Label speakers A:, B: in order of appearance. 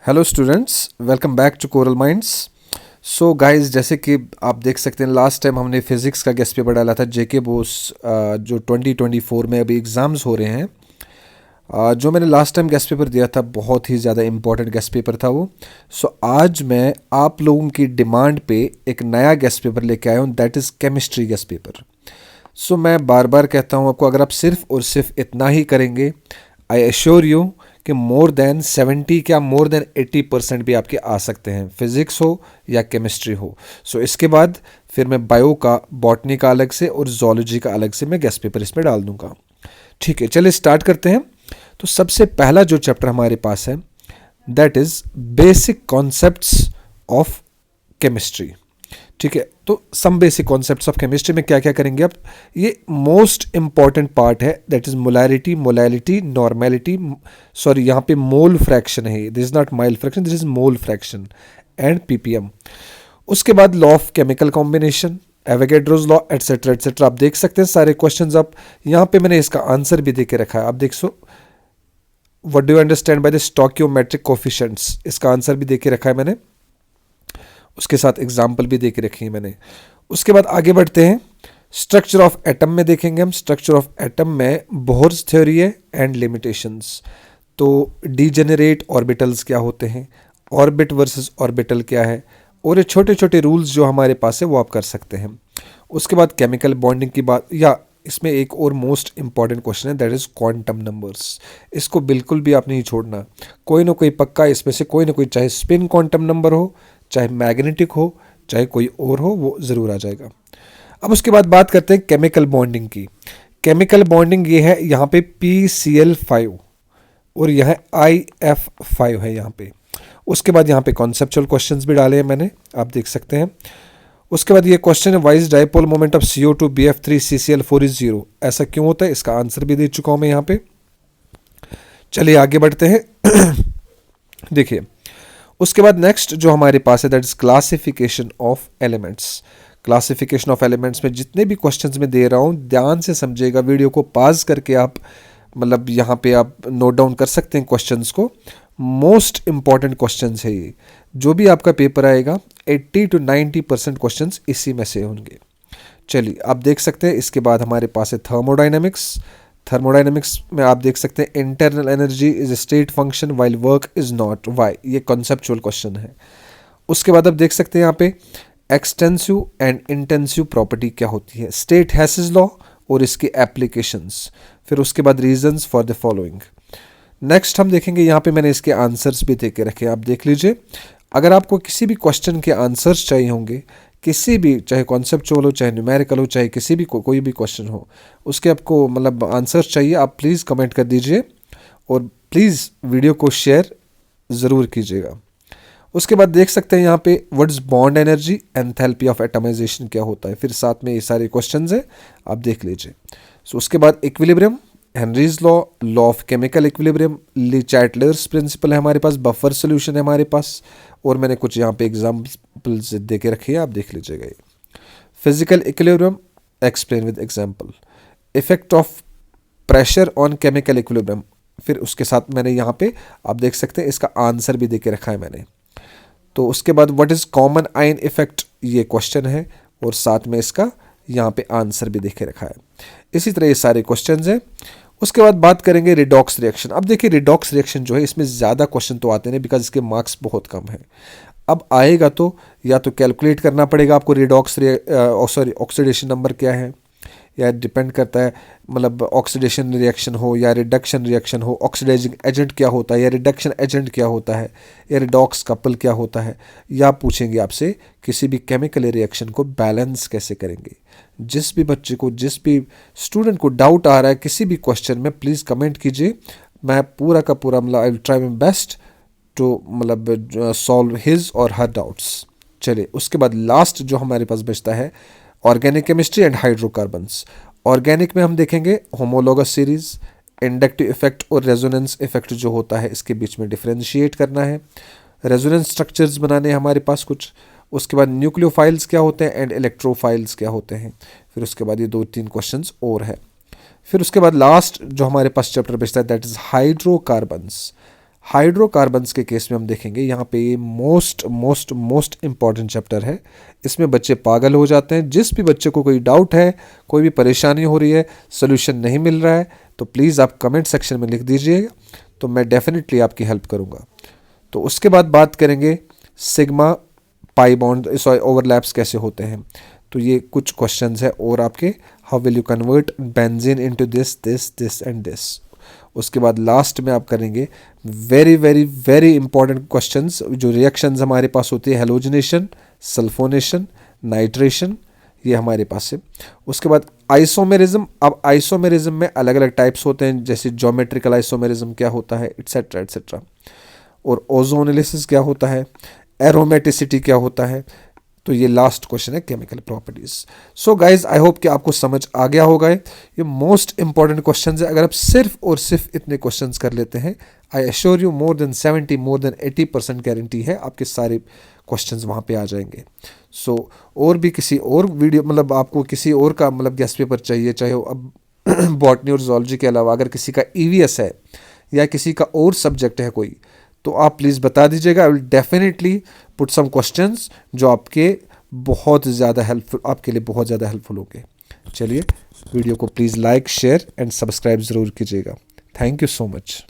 A: Hello students, welcome back to Coral Minds. So guys, जैसे कि आप देख सकते हैं लास्ट टाइम हमने फिज़िक्स का गेस्ट पेपर डाला था जेके बोस, जो 2024 में अभी एग्ज़ाम्स हो रहे हैं। जो मैंने लास्ट टाइम गेस्ट पेपर दिया था बहुत ही ज़्यादा इम्पोर्टेंट गेस्ट पेपर था वो। सो आज मैं आप लोगों की डिमांड पे एक नया गेस्ट पेपर लेके आया हूँ, that is chemistry guest paper. So मैं बार बार कहता हूँ आपको, अगर आप सिर्फ और सिर्फ इतना ही करेंगे, आई एश्योर यू कि मोर देन 70 क्या मोर देन 80% भी आपके आ सकते हैं, फिजिक्स हो या केमिस्ट्री हो। सो इसके बाद फिर मैं बायो का, बॉटनी का अलग से और जोलॉजी का अलग से मैं गेस्ट पेपर इसमें डाल दूंगा। ठीक है, चलिए स्टार्ट करते हैं। तो सबसे पहला जो चैप्टर हमारे पास है that is basic concepts of chemistry. ठीक है, तो some basic concepts of chemistry में क्या क्या करेंगे आप, ये मोस्ट इंपॉर्टेंट पार्ट है, that is molarity, molality, normality, sorry यहाँ पे मोल फ्रैक्शन है, this is not mile fraction, this is mole fraction, and PPM. उसके बाद law of chemical combination, Avogadro's law, etcetera etcetera. आप देख सकते हैं सारे क्वेश्चंस। आप यहाँ पे मैंने इसका आंसर भी दे के रखा है, आप देख so what do you understand by the stoichiometric coefficients, इसका आंसर भी दे के रखा है मैंने, उसके साथ एग्जाम्पल भी दे के रखी है मैंने। उसके बाद आगे बढ़ते हैं, स्ट्रक्चर ऑफ एटम में देखेंगे हम। स्ट्रक्चर ऑफ एटम में बोहर्स थ्योरी है एंड लिमिटेशंस। तो डीजेनरेट ऑर्बिटल्स क्या होते हैं, ऑर्बिट वर्सेस ऑर्बिटल क्या है, और ये छोटे छोटे रूल्स जो हमारे पास है वो आप कर सकते हैं। उसके बाद केमिकल बॉन्डिंग की बात, या इसमें एक और मोस्ट इंपॉर्टेंट क्वेश्चन है दैट इज क्वांटम नंबर्स। इसको बिल्कुल भी आप नहीं छोड़ना, कोई ना कोई पक्का इसमें से कोई ना कोई, चाहे स्पिन क्वांटम नंबर हो, चाहे मैग्नेटिक हो, चाहे कोई और हो, वो ज़रूर आ जाएगा। अब उसके बाद बात करते हैं केमिकल बॉन्डिंग की। केमिकल बॉन्डिंग ये है, यहाँ पे PCl5 और यह IF5 है यहाँ पे। उसके बाद यहाँ पे कॉन्सेप्चुअल क्वेश्चंस भी डाले हैं मैंने, आप देख सकते हैं। उसके बाद ये क्वेश्चन है, wise dipole moment of CO2 BF3 CCl4 is 0, ऐसा क्यों होता है, इसका आंसर भी दे चुका हूं मैं यहाँ पे। चलिए आगे बढ़ते हैं। देखिए, उसके बाद नेक्स्ट जो हमारे पास है that is classification of elements. Classification of elements में जितने भी क्वेश्चंस मैं दे रहा हूँ ध्यान से समझिएगा, वीडियो को पॉज करके आप मतलब यहाँ पे आप नोट डाउन कर सकते हैं क्वेश्चंस को। मोस्ट इंपॉर्टेंट क्वेश्चंस है ये, जो भी आपका पेपर आएगा 80 to 90% क्वेश्चंस इसी में से होंगे। चलिए आप देख सकते हैं, इसके बाद हमारे पास है थर्मोडाइनमिक्स। थर्मोडाइनमिक्स में आप देख सकते हैं internal energy is state function while work is not, why, ये कॉन्सेप्चुअल क्वेश्चन है। उसके बाद आप देख सकते हैं यहाँ पे एक्सटेंसिव एंड इंटेंसिव प्रॉपर्टी क्या होती है, स्टेट हैसेस लॉ और इसके एप्लीकेशंस, फिर उसके बाद reasons for the following. Next हम देखेंगे, यहाँ पे मैंने इसके आंसर्स भी दे के रखे, आप देख लीजिए। अगर आपको किसी भी क्वेश्चन के आंसर्स चाहिए होंगे, किसी भी, चाहे कॉन्सेप्चुअल हो, चाहे न्यूमेरिकल हो, चाहे किसी भी कोई भी क्वेश्चन हो, उसके आपको मतलब आंसर्स चाहिए, आप प्लीज़ कमेंट कर दीजिए और प्लीज़ वीडियो को शेयर ज़रूर कीजिएगा। उसके बाद देख सकते हैं यहाँ पे what is bond energy, enthalpy of atomization क्या होता है, फिर साथ में ये सारे क्वेश्चंस हैं, आप देख लीजिए। सो उसके बाद equilibrium, Henry's law, law of chemical equilibrium, Le Chatelier's principle है हमारे पास, बफर सोल्यूशन है हमारे पास, और मैंने कुछ यहाँ पे एग्जाम्पल्स दे के रखे हैं, आप देख लीजिएगा ये। Physical equilibrium explain with example, effect of pressure on chemical equilibrium, फिर उसके साथ मैंने यहाँ पे आप देख सकते हैं इसका आंसर भी दे के रखा है मैंने। तो उसके बाद what is common ion effect, ये क्वेश्चन है और साथ में इसका यहाँ पे आंसर भी देखे रखा है। इसी तरह ये सारे क्वेश्चंस हैं। उसके बाद बात करेंगे रिडॉक्स रिएक्शन। अब देखिए रिडॉक्स रिएक्शन जो है, इसमें ज़्यादा क्वेश्चन तो आते नहीं बिकॉज इसके मार्क्स बहुत कम है। अब आएगा तो या तो कैलकुलेट करना पड़ेगा आपको रिडॉक्स सॉरी ऑक्सीडेशन नंबर क्या है, या डिपेंड करता है मतलब ऑक्सीडेशन रिएक्शन हो या रिडक्शन रिएक्शन हो, ऑक्सीडाइजिंग एजेंट क्या होता है या रिडक्शन एजेंट क्या होता है, या रिडॉक्स कपल क्या होता है, या पूछेंगे आपसे किसी भी केमिकल रिएक्शन को बैलेंस कैसे करेंगे। जिस भी बच्चे को, जिस भी स्टूडेंट को डाउट आ रहा है किसी भी क्वेश्चन में, प्लीज़ कमेंट कीजिए, मैं पूरा का पूरा मतलब I will try my best to मतलब सॉल्व हिज और हर डाउट्स। चलिए उसके बाद लास्ट जो हमारे पास बचता है organic chemistry and hydrocarbons. Organic में हम देखेंगे होमोलोगस सीरीज, इंडक्टिव इफेक्ट और रेजोनेंस इफेक्ट जो होता है इसके बीच में डिफरेंशिएट करना है, रेजोनेंस स्ट्रक्चर्स बनाने हैं हमारे पास कुछ। उसके बाद न्यूक्लियोफाइल्स क्या होते हैं एंड इलेक्ट्रोफाइल्स क्या होते हैं, फिर उसके बाद ये 2-3 क्वेश्चंस और है। फिर उसके बाद लास्ट जो हमारे पास चैप्टर बचता है दैट इज हाइड्रोकार्बन्स। हाइड्रोकार्बन्स के केस में हम देखेंगे यहाँ पे ये most most most important chapter है। इसमें बच्चे पागल हो जाते हैं। जिस भी बच्चे को कोई डाउट है, कोई भी परेशानी हो रही है, सोल्यूशन नहीं मिल रहा है, तो प्लीज़ आप कमेंट सेक्शन में लिख दीजिएगा, तो मैं डेफिनेटली आपकी हेल्प करूँगा। तो उसके बाद बात करेंगे sigma pi bond sorry overlaps कैसे होते हैं। तो ये कुछ क्वेश्चंस है और आपके how will you convert benzene into this this this and this. उसके बाद लास्ट में आप करेंगे very very very important questions, जो रिएक्शंस हमारे पास होती है, हेलोजिनेशन, सल्फोनेशन, नाइट्रेशन, ये हमारे पास है। उसके बाद आइसोमेरिज्म। अब आइसोमेरिज्म में अलग अलग टाइप्स होते हैं, जैसे ज्योमेट्रिकल आइसोमेरिज्म क्या होता है, एटसेट्रा एटसेट्रा। और ओजोनेलिसिस क्या होता है, एरोमेटिसिटी क्या होता है। तो ये लास्ट क्वेश्चन है chemical properties. So guys I hope कि आपको समझ आ गया होगा। ये मोस्ट इंपॉर्टेंट क्वेश्चन है। अगर आप सिर्फ और सिर्फ इतने क्वेश्चंस कर लेते हैं, I assure you more than 70 more than 80% guarantee है आपके सारे क्वेश्चंस वहाँ पे आ जाएंगे। सो और भी किसी और वीडियो मतलब आपको किसी और का मतलब गेस्ट पेपर चाहिए, चाहे वो अब बॉटनी और जूलॉजी के अलावा अगर किसी का ईवीएस है या किसी का और सब्जेक्ट है कोई, तो आप प्लीज़ बता दीजिएगा। I will definitely put some questions जो आपके बहुत ज़्यादा हेल्पफुल, आपके लिए बहुत ज़्यादा हेल्पफुल होंगे। चलिए वीडियो को please like share and subscribe ज़रूर कीजिएगा। Thank you so much.